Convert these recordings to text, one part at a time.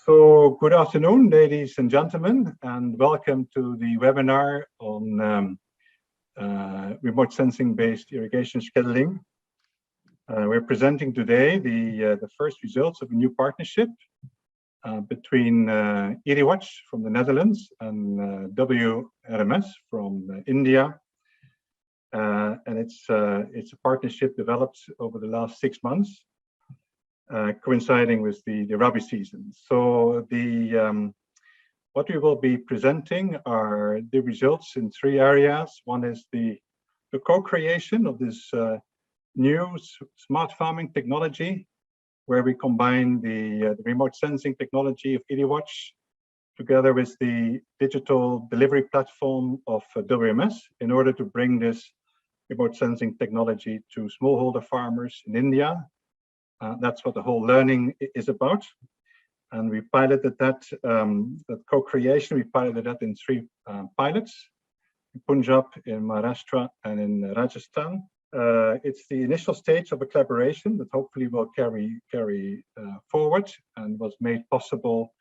So good afternoon, ladies and gentlemen, and welcome to the webinar on remote sensing-based irrigation scheduling. We're presenting today the first results of a new partnership between IrriWatch from the Netherlands and WRMS from India. And it's a partnership developed over the last 6 months. Coinciding with the Rabi season. So what we will be presenting are the results in 3 areas. One is the co-creation of this new smart farming technology, where we combine the remote sensing technology of IrriWatch together with the digital delivery platform of WMS in order to bring this remote sensing technology to smallholder farmers in India. That's what the whole learning is about. And we piloted that co-creation. We piloted that in 3 pilots, in Punjab, in Maharashtra, and in Rajasthan. It's the initial stage of a collaboration that hopefully will carry forward and was made possible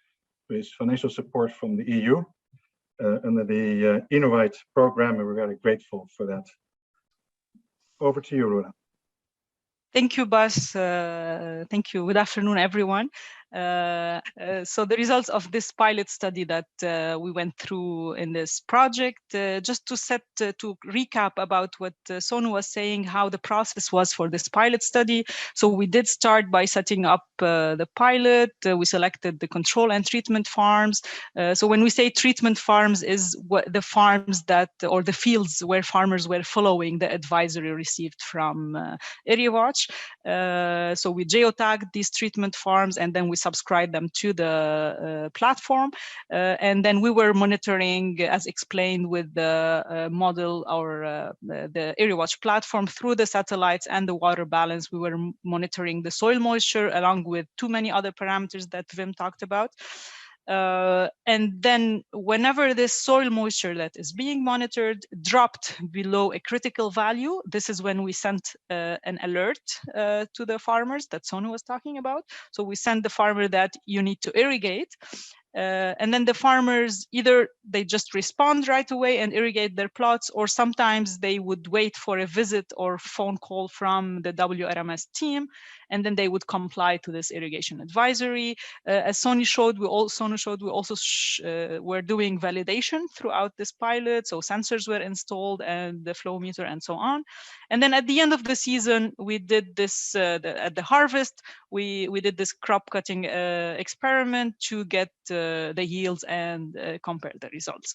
with financial support from the EU under the IrriWatch program, and we're very grateful for that. Over to you, Runa. Thank you, Bas. Thank you. Good afternoon, everyone. So the results of this pilot study that we went through in this project, just to recap about what Sonu was saying, how the process was for this pilot study. So we did start by setting up the pilot. We selected the control and treatment farms. So when we say treatment farms, is what the farms that, or the fields where farmers were following the advisory received from IrriWatch. So we geotagged these treatment farms, and then we subscribe them to the platform, and then we were monitoring, as explained with the model or the IrriWatch platform, through the satellites and the water balance. We were monitoring the soil moisture along with too many other parameters that Wim talked about. And then whenever this soil moisture that is being monitored dropped below a critical value, this is when we sent an alert to the farmers that Sonu was talking about. So we sent the farmer that you need to irrigate. And then the farmers, either they just respond right away and irrigate their plots, or sometimes they would wait for a visit or phone call from the WRMS team, and then they would comply to this irrigation advisory. As Sonu showed, we also were doing validation throughout this pilot. So sensors were installed and the flow meter and so on. And then at the end of the season, we did this, at the harvest, we did this crop cutting experiment to get the yields and compare the results.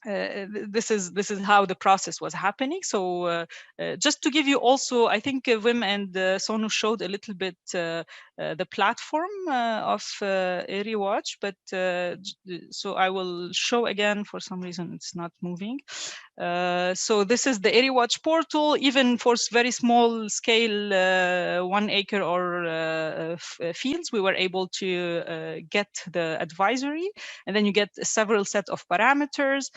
This is how the process was happening. So just to give you also, I think Wim and Sonu showed a little bit the platform of IrriWatch, but so I will show again. For some reason it's not moving. So this is the IrriWatch portal. Even for very small scale 1 acre or fields, we were able to get the advisory, and then you get several set of parameters.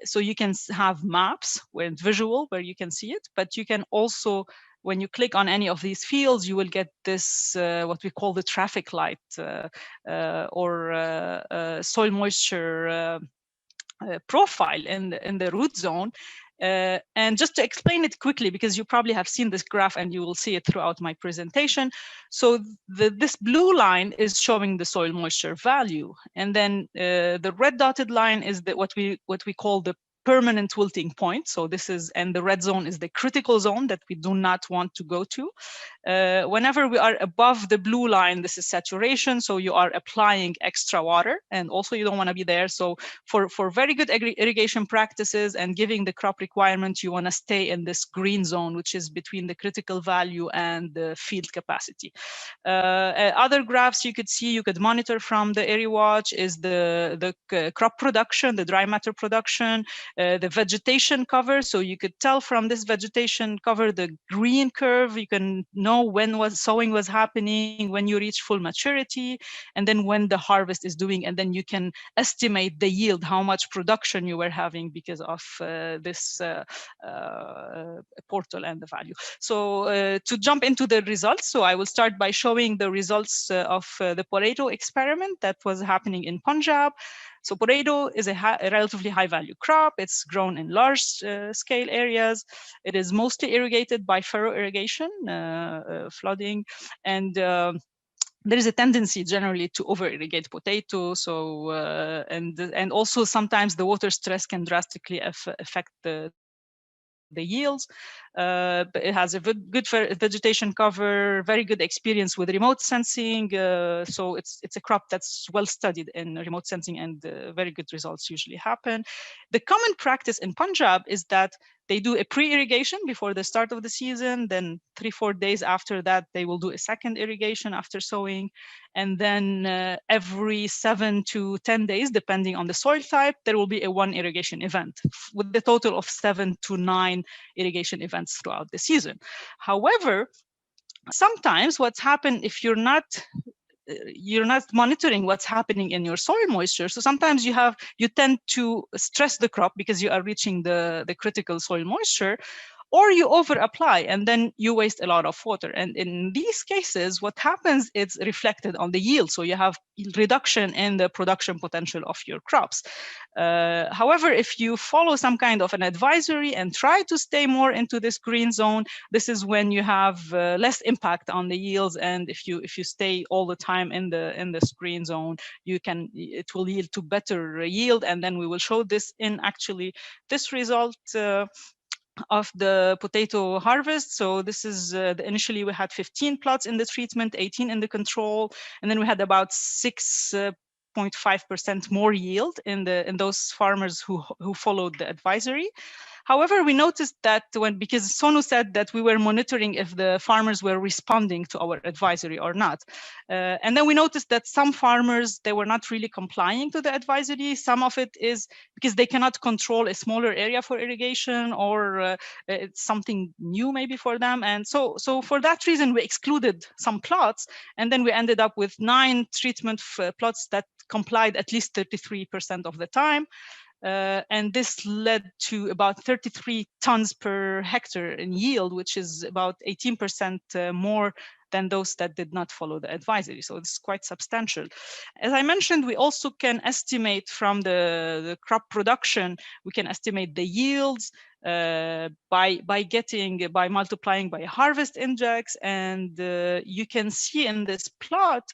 So you can have maps where it's visual, where you can see it, but you can also, when you click on any of these fields, you will get this, what we call the traffic light or soil moisture profile in the root zone. And just to explain it quickly, because you probably have seen this graph and you will see it throughout my presentation. So this blue line is showing the soil moisture value, and then the red dotted line is what we call the permanent wilting point. So this is, and the red zone is the critical zone that we do not want to go to. Whenever we are above the blue line, this is saturation. So you are applying extra water, and also you don't want to be there. So for very good irrigation practices and giving the crop requirement, you want to stay in this green zone, which is between the critical value and the field capacity. Other graphs you could see, you could monitor from the IrriWatch is the crop production, the dry matter production. the vegetation cover. So you could tell from this vegetation cover, the green curve, you can know when sowing was happening, when you reach full maturity, and then when the harvest is doing, and then you can estimate the yield, how much production you were having because of this portal and the value. So to jump into the results, so I will start by showing the results of the potato experiment that was happening in Punjab. So potato is a relatively high value crop. It's grown in large scale areas. It is mostly irrigated by furrow irrigation, flooding, and there is a tendency generally to over-irrigate potato. So and also sometimes the water stress can drastically affect the yields. But it has a good vegetation cover, very good experience with remote sensing. So it's a crop that's well studied in remote sensing, and very good results usually happen. The common practice in Punjab is that they do a pre-irrigation before the start of the season. Then 3-4 days after that, they will do a second irrigation after sowing. And then every 7 to 10 days, depending on the soil type, there will be a one irrigation event with a total of 7 to 9 irrigation events throughout the season. However, sometimes what's happened if you're not monitoring what's happening in your soil moisture. So sometimes you tend to stress the crop because you are reaching the critical soil moisture, or you over apply and then you waste a lot of water. And in these cases, what happens is reflected on the yield. So you have reduction in the production potential of your crops. However, if you follow some kind of an advisory and try to stay more into this green zone, this is when you have less impact on the yields. And if you stay all the time in this green zone, it will yield to better yield. And then we will show this in actually this result of the potato harvest. So this is initially we had 15 plots in the treatment, 18 in the control, and then we had about 6.5% more yield in those farmers who followed the advisory. However, we noticed that because Sonu said that we were monitoring if the farmers were responding to our advisory or not. And then we noticed that some farmers, they were not really complying to the advisory. Some of it is because they cannot control a smaller area for irrigation, or it's something new maybe for them. And so for that reason, we excluded some plots. And then we ended up with 9 treatment plots that complied at least 33% of the time. And this led to about 33 tons per hectare in yield, which is about 18% more than those that did not follow the advisory. So it's quite substantial. As I mentioned, we also can estimate from the crop production, we can estimate the yields by multiplying by a harvest index. And you can see in this plot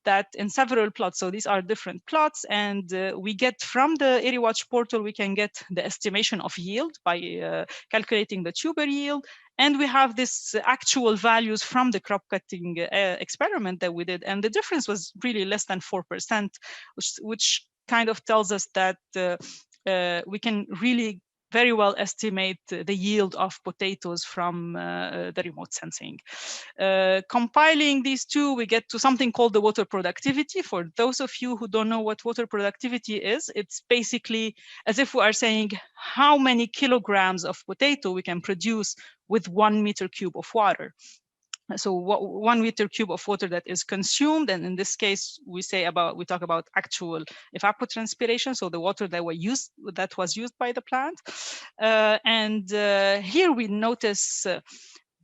that in several plots, so these are different plots, and we get from the IrriWatch portal, we can get the estimation of yield by calculating the tuber yield. And we have this actual values from the crop cutting experiment that we did. And the difference was really less than 4%, which kind of tells us that we can really very well estimate the yield of potatoes from the remote sensing. Compiling these two, we get to something called the water productivity. For those of you who don't know what water productivity is, it's basically as if we are saying how many kilograms of potato we can produce with 1 meter cube of water. So 1 meter cube of water that is consumed, and in this case we talk about actual evapotranspiration, so the water that was used by the plant. Here we notice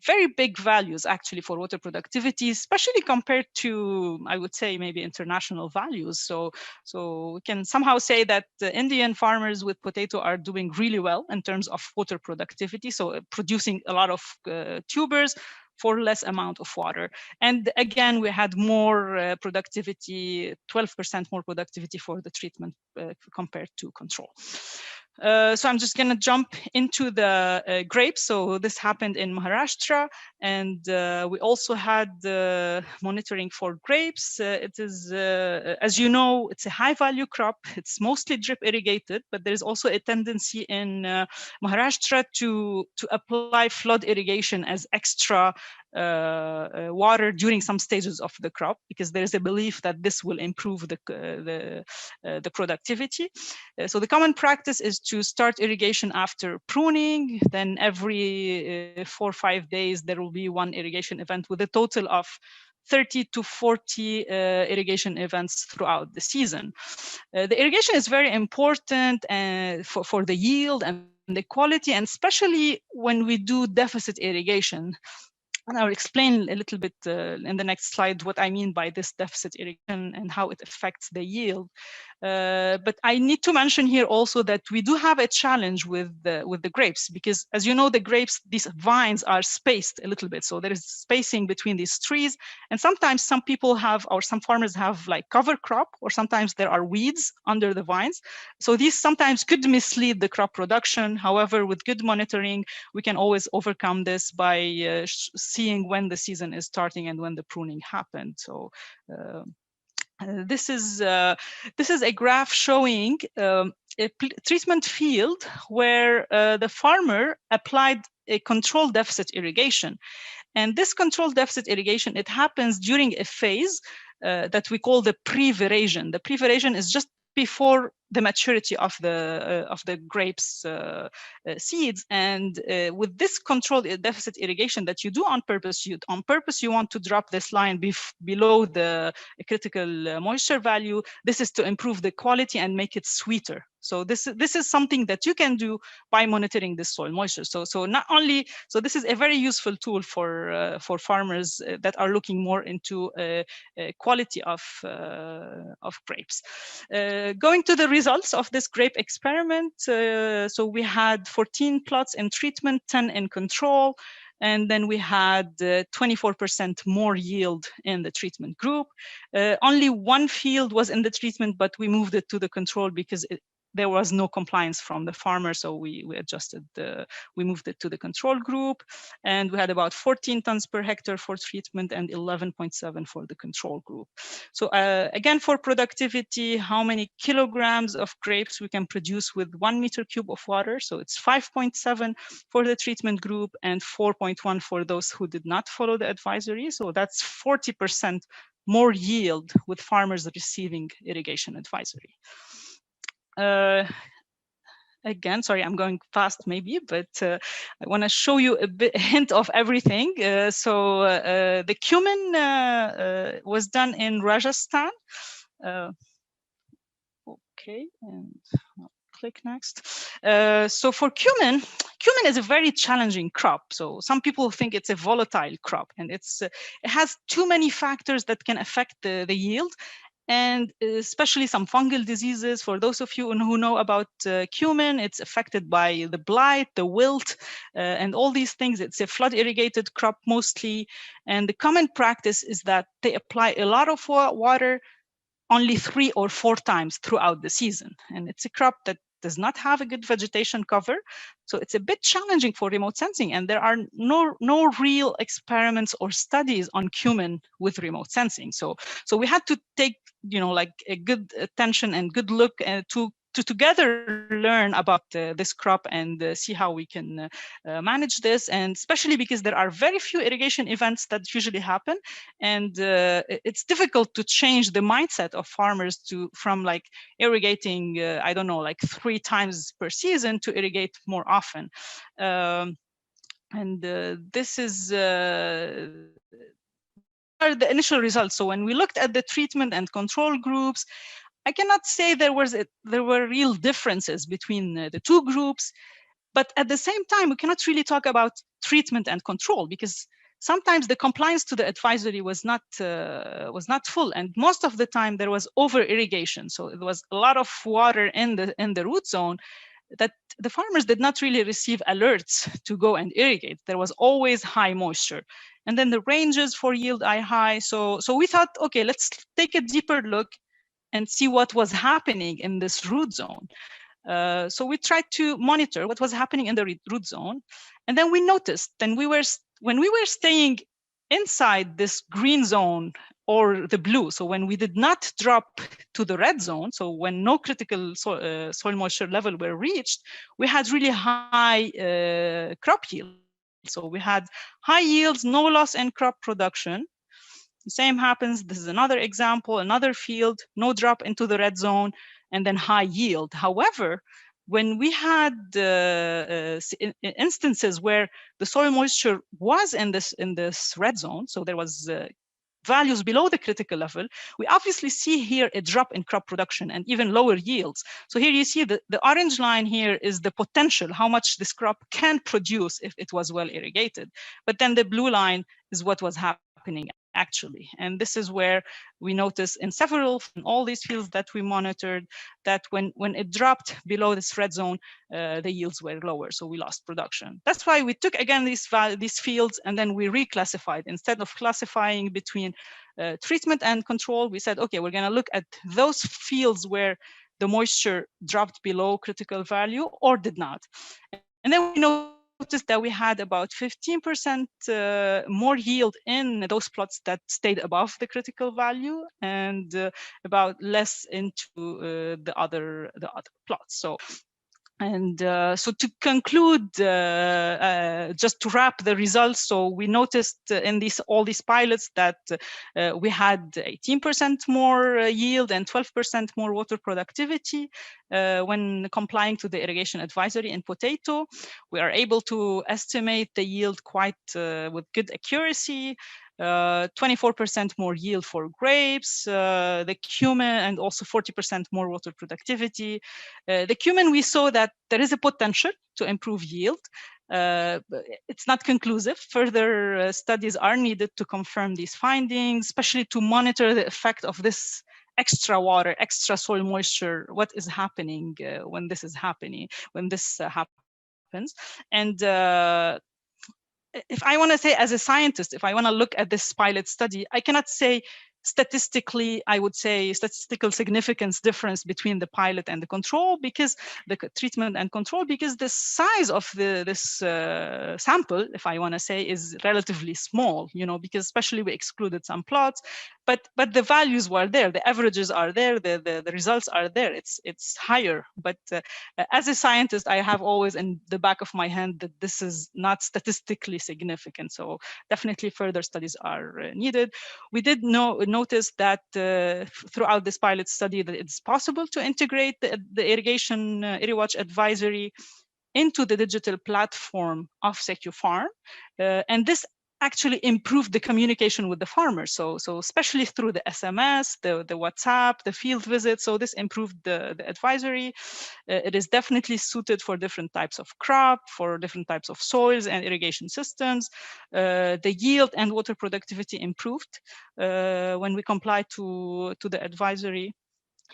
very big values actually for water productivity, especially compared to, I would say, maybe international values. So we can somehow say that the Indian farmers with potato are doing really well in terms of water productivity, so producing a lot of tubers for less amount of water. And again, we had more productivity, 12% more productivity for the treatment compared to control. So I'm just going to jump into the grapes. So this happened in Maharashtra, and we also had monitoring for grapes. It is, as you know, it's a high value crop. It's mostly drip irrigated, but there's also a tendency in Maharashtra to apply flood irrigation as extra water during some stages of the crop, because there is a belief that this will improve the productivity. So the common practice is to start irrigation after pruning. Then every 4 or 5 days, there will be one irrigation event with a total of 30 to 40 irrigation events throughout the season. The irrigation is very important for the yield and the quality, and especially when we do deficit irrigation. And I'll explain a little bit in the next slide what I mean by this deficit irrigation and how it affects the yield. But I need to mention here also that we do have a challenge with the grapes, because as you know, the grapes, these vines are spaced a little bit. So there is spacing between these trees. And sometimes some people have, or some farmers have, like cover crop, or sometimes there are weeds under the vines. So these sometimes could mislead the crop production. However, with good monitoring, we can always overcome this by seeing when the season is starting and when the pruning happened. So this is a graph showing a treatment field where the farmer applied a controlled deficit irrigation. And this controlled deficit irrigation, it happens during a phase that we call the pre-veraison. The pre-veraison is just before the maturity of the grapes seeds. And with this controlled deficit irrigation that you do on purpose, you want to drop this line below the critical moisture value. This is to improve the quality and make it sweeter. So this is something that you can do by monitoring the soil moisture. So not only, so this is a very useful tool for farmers that are looking more into quality of grapes. Going to the results of this grape experiment, so we had 14 plots in treatment, 10 in control. And then we had 24% more yield in the treatment group. Only one field was in the treatment, but we moved it to the control because there was no compliance from the farmer, so we adjusted, we moved it to the control group, and we had about 14 tons per hectare for treatment and 11.7 for the control group. So again, for productivity, how many kilograms of grapes we can produce with 1 meter cube of water? So it's 5.7 for the treatment group and 4.1 for those who did not follow the advisory. So that's 40% more yield with farmers receiving irrigation advisory. Again, sorry, I'm going fast maybe, but I want to show you a hint of everything. The cumin was done in Rajasthan. Okay, and I'll click next. So for cumin is a very challenging crop. So some people think it's a volatile crop, and it has too many factors that can affect the yield. And especially some fungal diseases. For those of you who know about cumin, it's affected by the blight, the wilt, and all these things. It's a flood irrigated crop mostly. And the common practice is that they apply a lot of water only 3 or 4 times throughout the season. And it's a crop that does not have a good vegetation cover. So it's a bit challenging for remote sensing. And there are no real experiments or studies on cumin with remote sensing. So we had to take, like a good attention and good look to together learn about this crop and see how we can manage this. And especially because there are very few irrigation events that usually happen. And it's difficult to change the mindset of farmers from like irrigating, I don't know, like 3 times per season to irrigate more often. This is are the initial results. So when we looked at the treatment and control groups, I cannot say there were real differences between the 2 groups, but at the same time, we cannot really talk about treatment and control because sometimes the compliance to the advisory was not full, and most of the time there was over irrigation. So it was a lot of water in the root zone that the farmers did not really receive alerts to go and irrigate. There was always high moisture. And then the ranges for yield are high. So we thought, okay, let's take a deeper look and see what was happening in this root zone. So we tried to monitor what was happening in the root zone. And then we noticed, when we were staying inside this green zone or the blue, so when we did not drop to the red zone, so when no critical soil moisture level were reached, we had really high crop yield. So we had high yields, no loss in crop production. The same happens. This is another example, another field, no drop into the red zone, and then high yield. However, when we had instances where the soil moisture was in this red zone, so there was values below the critical level, we obviously see here a drop in crop production and even lower yields. So here you see the orange line here is the potential, how much this crop can produce if it was well irrigated. But then the blue line is what was happening actually. And this is where we notice in all these fields that we monitored, that when it dropped below this red zone, the yields were lower, so we lost production. That's why we took again these fields and then we reclassified. Instead of classifying between treatment and control, we said, okay, we're going to look at those fields where the moisture dropped below critical value or did not. And then we noticed that we had about 15% more yield in those plots that stayed above the critical value, and about less into the other plots. So. And so to conclude, just to wrap the results, so we noticed in all these pilots that we had 18% more yield and 12% more water productivity when complying to the irrigation advisory in potato. We are able to estimate the yield quite with good accuracy. 24% more yield for grapes, the cumin, and also 40% more water productivity. The cumin, we saw that there is a potential to improve yield. It's not conclusive. Further studies are needed to confirm these findings, especially to monitor the effect of this extra water, extra soil moisture, what is happening when this is happening, when this happens. And if I want to say as a scientist, if I want to look at this pilot study, I cannot say statistically, I would say statistical significance difference between the pilot and the control, because the treatment and control, because the size of this sample, if I want to say, is relatively small, because especially we excluded some plots, but the values were there, the averages are there, the results are there, it's higher. But as a scientist, I have always in the back of my hand that this is not statistically significant. So definitely further studies are needed. We did notice that throughout this pilot study that it's possible to integrate the irrigation IrriWatch advisory into the digital platform of SecuFarm, and this actually improved the communication with the farmers. So especially through the SMS, the WhatsApp, the field visits. So this improved the advisory. It is definitely suited for different types of crop, for different types of soils and irrigation systems. The yield and water productivity improved when we comply to the advisory.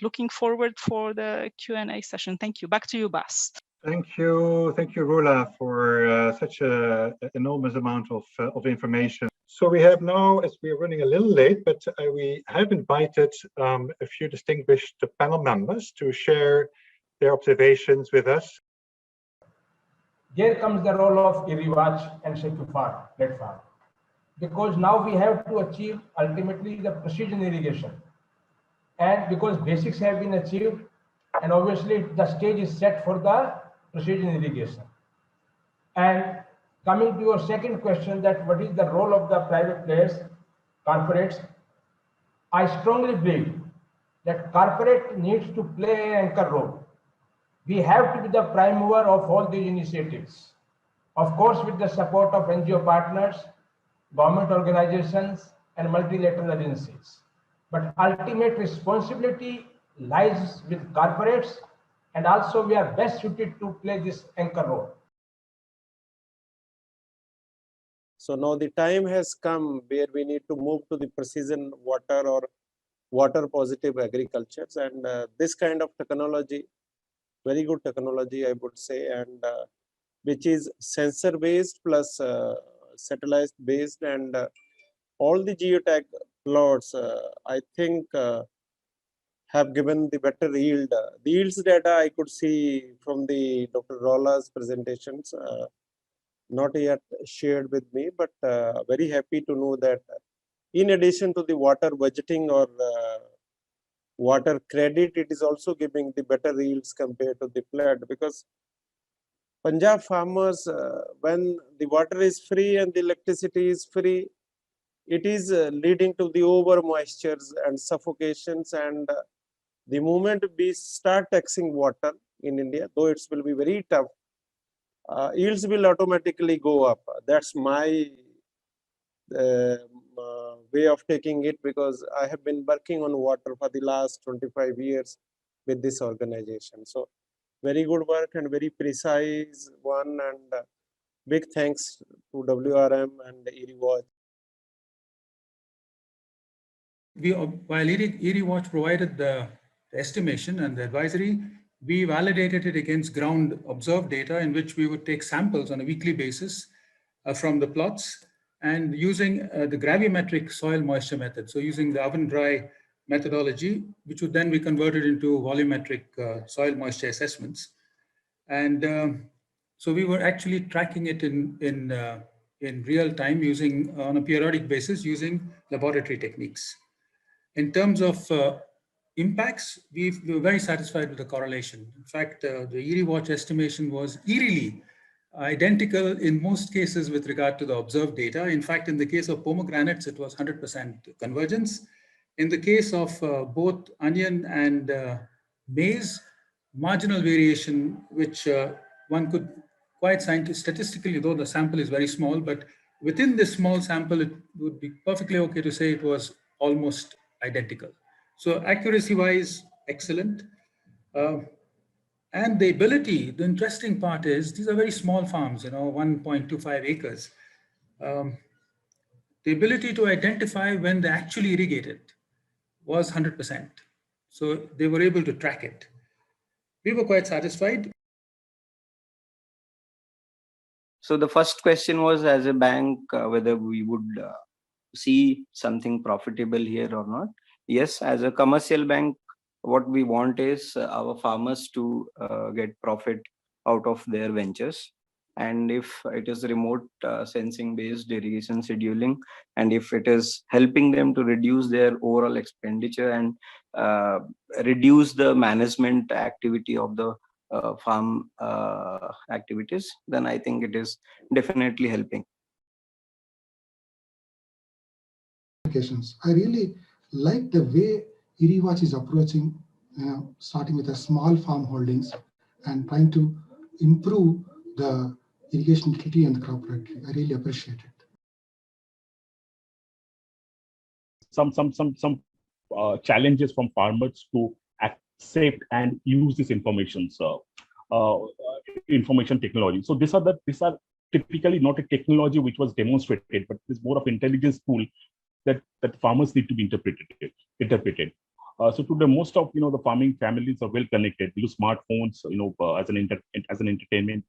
Looking forward for the Q&A session. Thank you. Back to you, Bas. Thank you, Rula, for such an enormous amount of information. So we have now, as we're running a little late, but we have invited a few distinguished panel members to share their observations with us. Here comes the role of IrriWatch and SecuFarm platform, because now we have to achieve ultimately the precision irrigation, and because basics have been achieved, and obviously the stage is set for the precision irrigation. And coming to your second question, that what is the role of the private players, corporates, I strongly believe that corporate needs to play an anchor role. We have to be the prime mover of all these initiatives, of course with the support of NGO partners, government organizations, and multilateral agencies. But ultimate responsibility lies with corporates, and also we are best suited to play this anchor role. So now the time has come where we need to move to the precision water or water positive agricultures, and this kind of technology, very good technology I would say, and which is sensor based plus satellite based, and all the geotag plots I think have given the better yield. The yields data I could see from the Dr. Rolla's presentations, not yet shared with me, but very happy to know that in addition to the water budgeting or water credit, it is also giving the better yields compared to the flood, because Punjab farmers, when the water is free and the electricity is free, it is leading to the over moistures and suffocations. And the moment we start taxing water in India, though it will be very tough, yields will automatically go up. That's my way of taking it, because I have been working on water for the last 25 years with this organization. So very good work and very precise one, and big thanks to WRM and IrriWatch. While IrriWatch provided the estimation and the advisory, we validated it against ground observed data, in which we would take samples on a weekly basis from the plots, and using the gravimetric soil moisture method. So using the oven dry methodology, which would then be converted into volumetric soil moisture assessments. And so we were actually tracking it in real time, using on a periodic basis, using laboratory techniques. In terms of impacts, we were very satisfied with the correlation. In fact, the IrriWatch estimation was eerily identical in most cases with regard to the observed data. In fact, in the case of pomegranates, it was 100% convergence. In the case of both onion and maize, marginal variation, which one could quite statistically, though the sample is very small, but within this small sample, it would be perfectly okay to say it was almost identical. So accuracy-wise, excellent. And the ability, the interesting part is, these are very small farms, 1.25 acres. The ability to identify when they actually irrigated was 100%. So they were able to track it. We were quite satisfied. So the first question was, as a bank, whether we would see something profitable here or not. Yes, as a commercial bank, what we want is our farmers to get profit out of their ventures. And if it is remote sensing based irrigation scheduling, and if it is helping them to reduce their overall expenditure and reduce the management activity of the farm activities, then I think it is definitely helping. I really like the way IrriWatch is approaching, starting with a small farm holdings and trying to improve the irrigation utility and the crop productivity. I really appreciate it. Some challenges from farmers to accept and use this information technology. So these are typically not a technology which was demonstrated, but it's more of intelligence tool that farmers need to be interpreted. So to the most of the farming families are well connected, use smartphones as an entertainment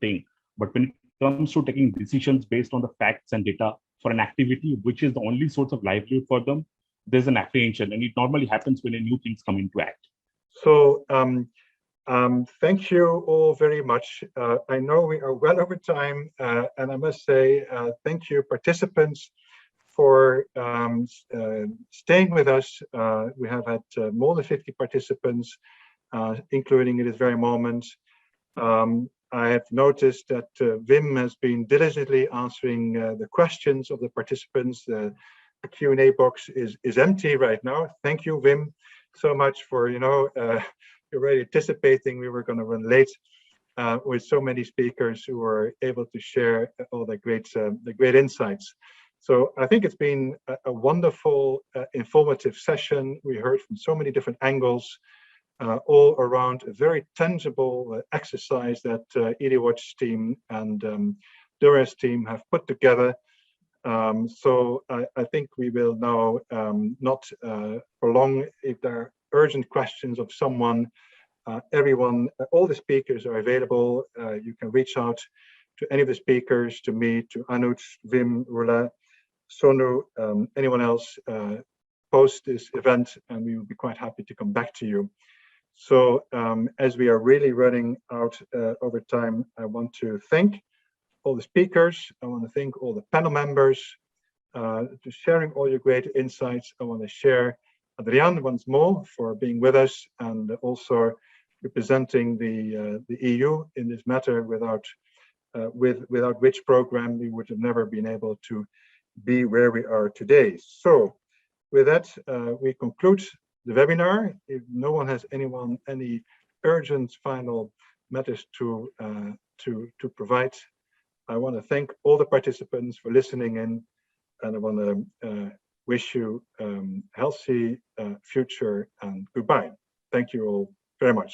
thing. But when it comes to taking decisions based on the facts and data for an activity which is the only source of livelihood for them, there's an apprehension, and it normally happens when new things come into act. So thank you all very much. I know we are well over time, and I must say thank you, participants, for staying with us. We have had more than 50 participants, including at this very moment. I have noticed that Wim has been diligently answering the questions of the participants. The Q&A box is empty right now. Thank you, Wim, so much for you're already anticipating we were going to run late with so many speakers who were able to share all the great insights. So I think it's been a wonderful, informative session. We heard from so many different angles, all around a very tangible exercise that IrriWatch team and Dura's team have put together. So I think we will now not prolong. If there are urgent questions of someone, everyone, all the speakers are available. You can reach out to any of the speakers, to me, to Anuj, Wim, Rula, Sonu, anyone else, post this event, and we will be quite happy to come back to you. So as we are really running out over time, I want to thank all the speakers. I want to thank all the panel members to sharing all your great insights. I want to share Adrian once more for being with us, and also representing the EU in this matter, without which program we would have never been able to be where we are today. So with that, we conclude the webinar. If no one has any urgent final matters to provide, I want to thank all the participants for listening in, and I want to wish you healthy future, and goodbye. Thank you all very much.